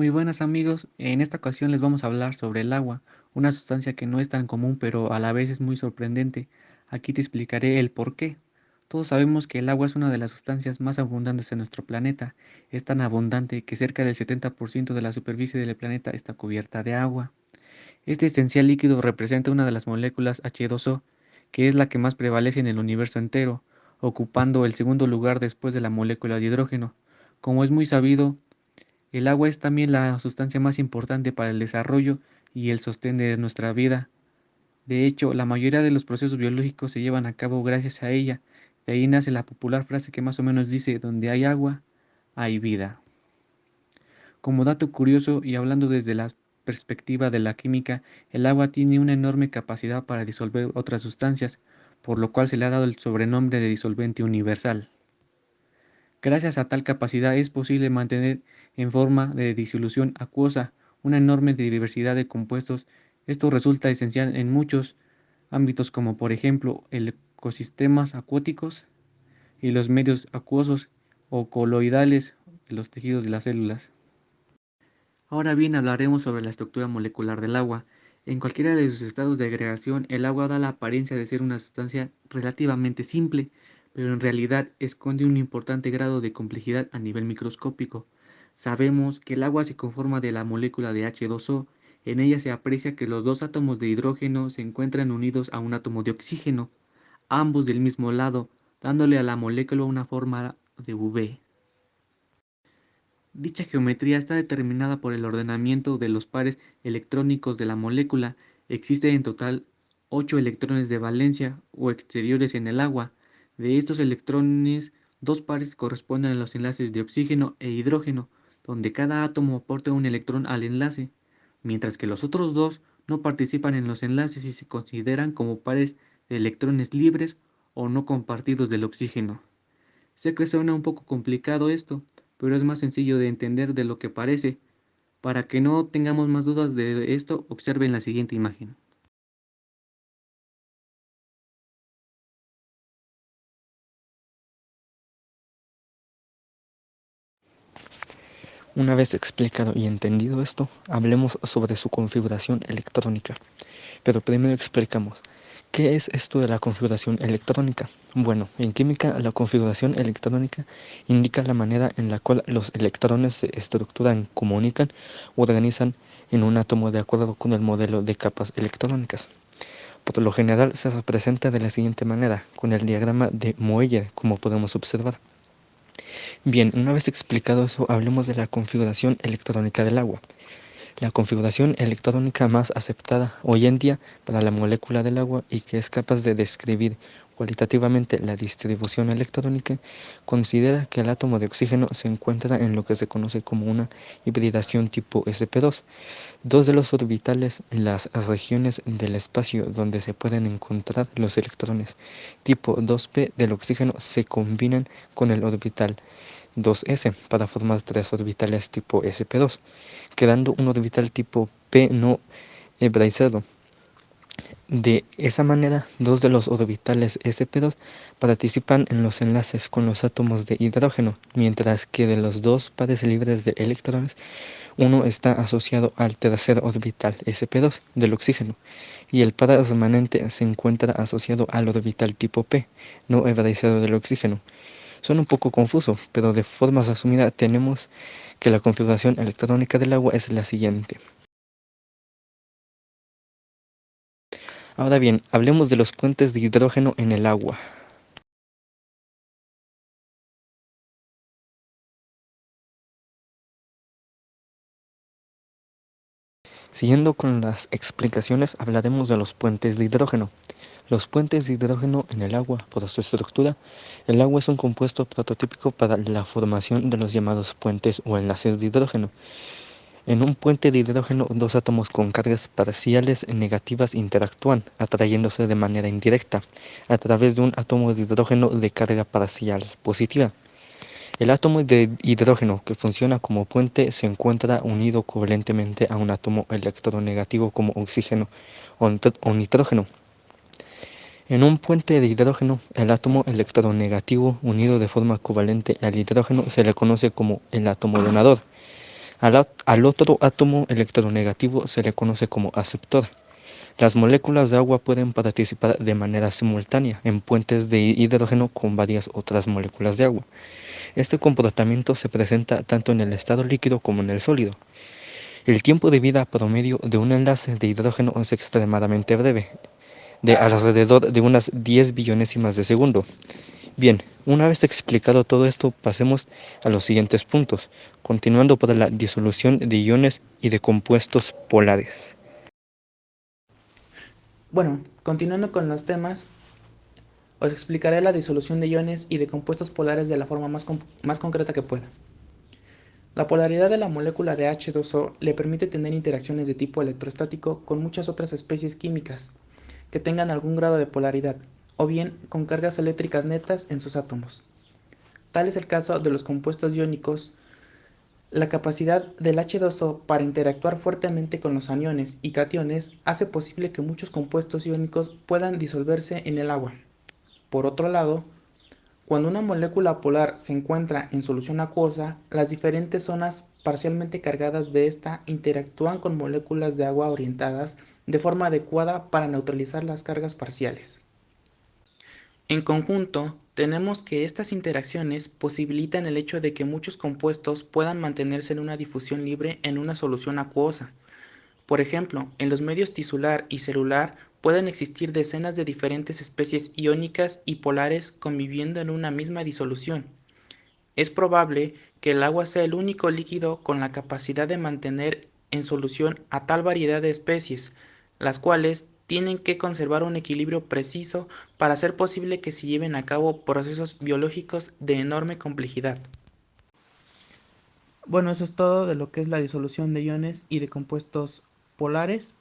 Muy buenas amigos, en esta ocasión les vamos a hablar sobre el agua, una sustancia que no es tan común pero a la vez es muy sorprendente. Aquí te explicaré el por qué. Todos sabemos que el agua es una de las sustancias más abundantes en nuestro planeta. Es tan abundante que cerca del 70% de la superficie del planeta está cubierta de agua. Este esencial líquido representa una de las moléculas H2O, que es la que más prevalece en el universo entero, ocupando el segundo lugar después de la molécula de hidrógeno. Como es muy sabido, el agua es también la sustancia más importante para el desarrollo y el sostén de nuestra vida. De hecho, la mayoría de los procesos biológicos se llevan a cabo gracias a ella. De ahí nace la popular frase que más o menos dice, donde hay agua, hay vida. Como dato curioso y hablando desde la perspectiva de la química, el agua tiene una enorme capacidad para disolver otras sustancias, por lo cual se le ha dado el sobrenombre de disolvente universal. Gracias a tal capacidad es posible mantener en forma de disolución acuosa una enorme diversidad de compuestos. Esto resulta esencial en muchos ámbitos como por ejemplo el ecosistemas acuáticos y los medios acuosos o coloidales de los tejidos de las células. Ahora bien, hablaremos sobre la estructura molecular del agua. En cualquiera de sus estados de agregación, el agua da la apariencia de ser una sustancia relativamente simple, pero en realidad esconde un importante grado de complejidad a nivel microscópico. Sabemos que el agua se conforma de la molécula de H2O. En ella se aprecia que los dos átomos de hidrógeno se encuentran unidos a un átomo de oxígeno, ambos del mismo lado, dándole a la molécula una forma de V. Dicha geometría está determinada por el ordenamiento de los pares electrónicos de la molécula. Existen en total 8 electrones de valencia o exteriores en el agua. De estos electrones, dos pares corresponden a los enlaces de oxígeno e hidrógeno, donde cada átomo aporta un electrón al enlace, mientras que los otros dos no participan en los enlaces y se consideran como pares de electrones libres o no compartidos del oxígeno. Sé que suena un poco complicado esto, pero es más sencillo de entender de lo que parece. Para que no tengamos más dudas de esto, observen la siguiente imagen. Una vez explicado y entendido esto, hablemos sobre su configuración electrónica. Pero primero explicamos, ¿qué es esto de la configuración electrónica? Bueno, en química la configuración electrónica indica la manera en la cual los electrones se estructuran, comunican o organizan en un átomo de acuerdo con el modelo de capas electrónicas. Por lo general se representa de la siguiente manera, con el diagrama de Moeller, como podemos observar. Bien, una vez explicado eso, hablemos de la configuración electrónica del agua. La configuración electrónica más aceptada hoy en día para la molécula del agua y que es capaz de describir cualitativamente la distribución electrónica, considera que el átomo de oxígeno se encuentra en lo que se conoce como una hibridación tipo sp2. Dos de los orbitales en las regiones del espacio donde se pueden encontrar los electrones tipo 2p del oxígeno se combinan con el orbital 2s para formar tres orbitales tipo sp2, quedando un orbital tipo p no hebraizado. De esa manera, dos de los orbitales sp2 participan en los enlaces con los átomos de hidrógeno, mientras que de los dos pares libres de electrones, uno está asociado al tercer orbital sp2 del oxígeno, y el par remanente se encuentra asociado al orbital tipo p, no hebraizado del oxígeno. Suena un poco confuso, pero de forma resumida tenemos que la configuración electrónica del agua es la siguiente. Ahora bien, hablemos de los puentes de hidrógeno en el agua. Siguiendo con las explicaciones, hablaremos de los puentes de hidrógeno. Los puentes de hidrógeno en el agua, por su estructura, el agua es un compuesto prototípico para la formación de los llamados puentes o enlaces de hidrógeno. En un puente de hidrógeno, dos átomos con cargas parciales negativas interactúan, atrayéndose de manera indirecta, a través de un átomo de hidrógeno de carga parcial positiva. El átomo de hidrógeno que funciona como puente se encuentra unido covalentemente a un átomo electronegativo como oxígeno o nitrógeno. En un puente de hidrógeno, el átomo electronegativo unido de forma covalente al hidrógeno se le conoce como el átomo donador. Al otro átomo electronegativo se le conoce como aceptor. Las moléculas de agua pueden participar de manera simultánea en puentes de hidrógeno con varias otras moléculas de agua. Este comportamiento se presenta tanto en el estado líquido como en el sólido. El tiempo de vida promedio de un enlace de hidrógeno es extremadamente breve, de alrededor de unas 10 billonésimas de segundo. Bien, una vez explicado todo esto, pasemos a los siguientes puntos, continuando por la disolución de iones y de compuestos polares. Bueno, continuando con los temas, os explicaré la disolución de iones y de compuestos polares de la forma más concreta que pueda. La polaridad de la molécula de H2O le permite tener interacciones de tipo electrostático con muchas otras especies químicas que tengan algún grado de polaridad, o bien con cargas eléctricas netas en sus átomos. Tal es el caso de los compuestos iónicos. La capacidad del H2O para interactuar fuertemente con los aniones y cationes hace posible que muchos compuestos iónicos puedan disolverse en el agua. Por otro lado, cuando una molécula polar se encuentra en solución acuosa, las diferentes zonas parcialmente cargadas de esta interactúan con moléculas de agua orientadas de forma adecuada para neutralizar las cargas parciales. En conjunto, tenemos que estas interacciones posibilitan el hecho de que muchos compuestos puedan mantenerse en una difusión libre en una solución acuosa. Por ejemplo, en los medios tisular y celular pueden existir decenas de diferentes especies iónicas y polares conviviendo en una misma disolución. Es probable que el agua sea el único líquido con la capacidad de mantener en solución a tal variedad de especies, las cuales tienen que conservar un equilibrio preciso para hacer posible que se lleven a cabo procesos biológicos de enorme complejidad. Bueno, eso es todo de lo que es la disolución de iones y de compuestos polares.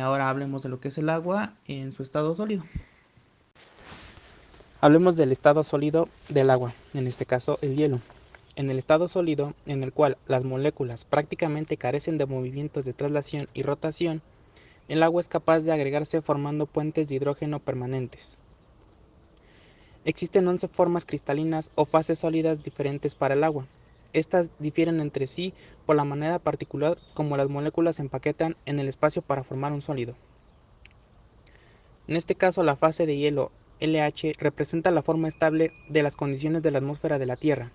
Ahora hablemos de lo que es el agua en su estado sólido. Hablemos del estado sólido del agua, en este caso el hielo. En el estado sólido, en el cual las moléculas prácticamente carecen de movimientos de traslación y rotación, el agua es capaz de agregarse formando puentes de hidrógeno permanentes. Existen 11 formas cristalinas o fases sólidas diferentes para el agua. Estas difieren entre sí por la manera particular como las moléculas se empaquetan en el espacio para formar un sólido. En este caso, la fase de hielo LH representa la forma estable de las condiciones de la atmósfera de la Tierra.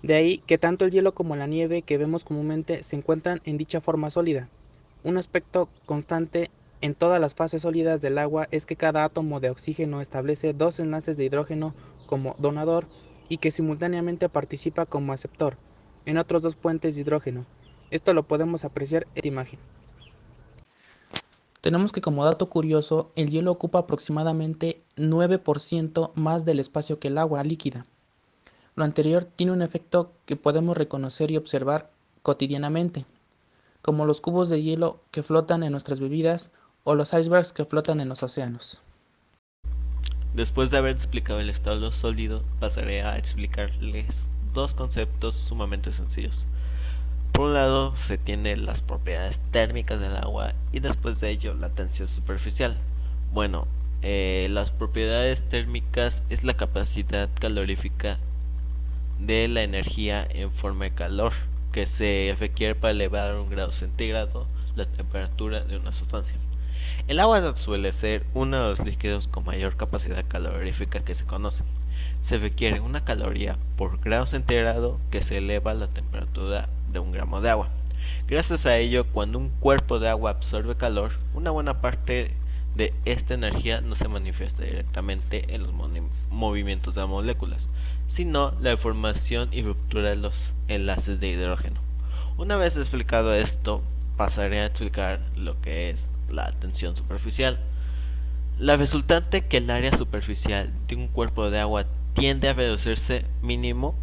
De ahí que tanto el hielo como la nieve que vemos comúnmente se encuentran en dicha forma sólida. Un aspecto constante en todas las fases sólidas del agua es que cada átomo de oxígeno establece dos enlaces de hidrógeno como donador y que simultáneamente participa como aceptor en otros dos puentes de hidrógeno. Esto lo podemos apreciar en esta imagen. Tenemos que, como dato curioso, el hielo ocupa aproximadamente 9% más del espacio que el agua líquida. Lo anterior tiene un efecto que podemos reconocer y observar cotidianamente, como los cubos de hielo que flotan en nuestras bebidas o los icebergs que flotan en los océanos. Después de haber explicado el estado sólido, pasaré a explicarles dos conceptos sumamente sencillos. Por un lado se tiene las propiedades térmicas del agua y después de ello la tensión superficial. Bueno, las propiedades térmicas es la capacidad calorífica de la energía en forma de calor que se requiere para elevar a 1 grado centígrado la temperatura de una sustancia. El agua suele ser uno de los líquidos con mayor capacidad calorífica que se conoce. Se requiere una caloría por grado centígrado que se eleva la temperatura de 1 gramo de agua. Gracias a ello, cuando un cuerpo de agua absorbe calor, una buena parte de esta energía no se manifiesta directamente en los movimientos de las moléculas, sino la deformación y ruptura de los enlaces de hidrógeno. Una vez explicado esto, pasaré a explicar lo que es la tensión superficial. La resultante que el área superficial de un cuerpo de agua tiende a reducirse mínimo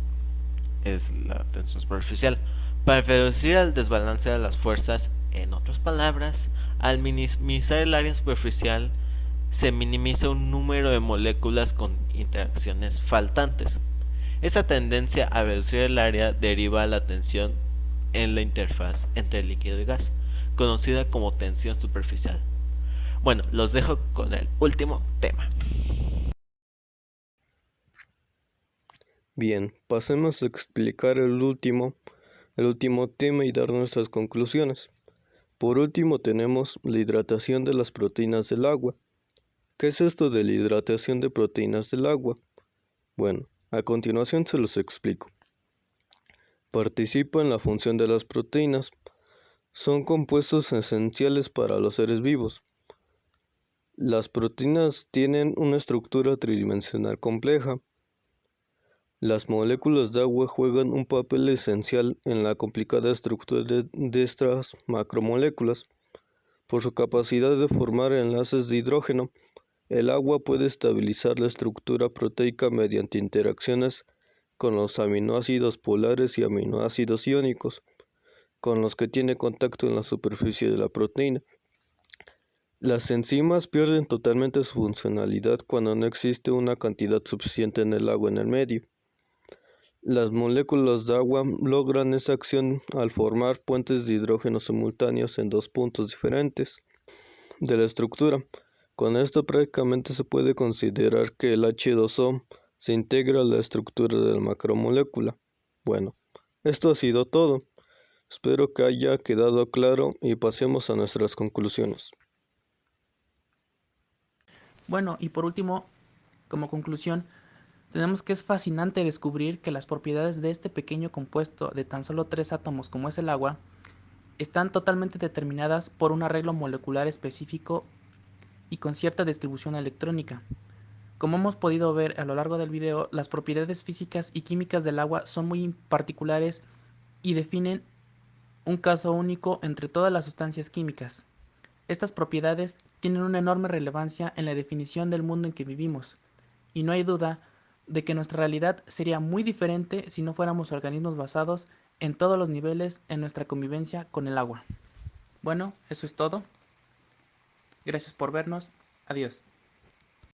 es la tensión superficial. Para reducir el desbalance de las fuerzas, en otras palabras, al minimizar el área superficial, se minimiza un número de moléculas con interacciones faltantes. Esta tendencia a reducir el área deriva la tensión en la interfaz entre líquido y gas, conocida como tensión superficial. Bueno, los dejo con el último tema. Bien, pasemos a explicar el último el último tema y dar nuestras conclusiones. Por último tenemos la hidratación de las proteínas del agua. ¿Qué es esto de la hidratación de proteínas del agua? Bueno, a continuación se los explico. Participa en la función de las proteínas. Son compuestos esenciales para los seres vivos. Las proteínas tienen una estructura tridimensional compleja. Las moléculas de agua juegan un papel esencial en la complicada estructura de estas macromoléculas. Por su capacidad de formar enlaces de hidrógeno, el agua puede estabilizar la estructura proteica mediante interacciones con los aminoácidos polares y aminoácidos iónicos, con los que tiene contacto en la superficie de la proteína. Las enzimas pierden totalmente su funcionalidad cuando no existe una cantidad suficiente en el agua en el medio. Las moléculas de agua logran esa acción al formar puentes de hidrógeno simultáneos en dos puntos diferentes de la estructura. Con esto prácticamente se puede considerar que el H2O se integra a la estructura de la macromolécula. Bueno, esto ha sido todo. Espero que haya quedado claro y pasemos a nuestras conclusiones. Bueno, y por último, como conclusión, tenemos que es fascinante descubrir que las propiedades de este pequeño compuesto de tan solo 3 átomos como es el agua están totalmente determinadas por un arreglo molecular específico y con cierta distribución electrónica. Como hemos podido ver a lo largo del video, las propiedades físicas y químicas del agua son muy particulares y definen un caso único entre todas las sustancias químicas. Estas propiedades tienen una enorme relevancia en la definición del mundo en que vivimos, y no hay duda de que nuestra realidad sería muy diferente si no fuéramos organismos basados en todos los niveles en nuestra convivencia con el agua. Bueno, eso es todo. Gracias por vernos. Adiós.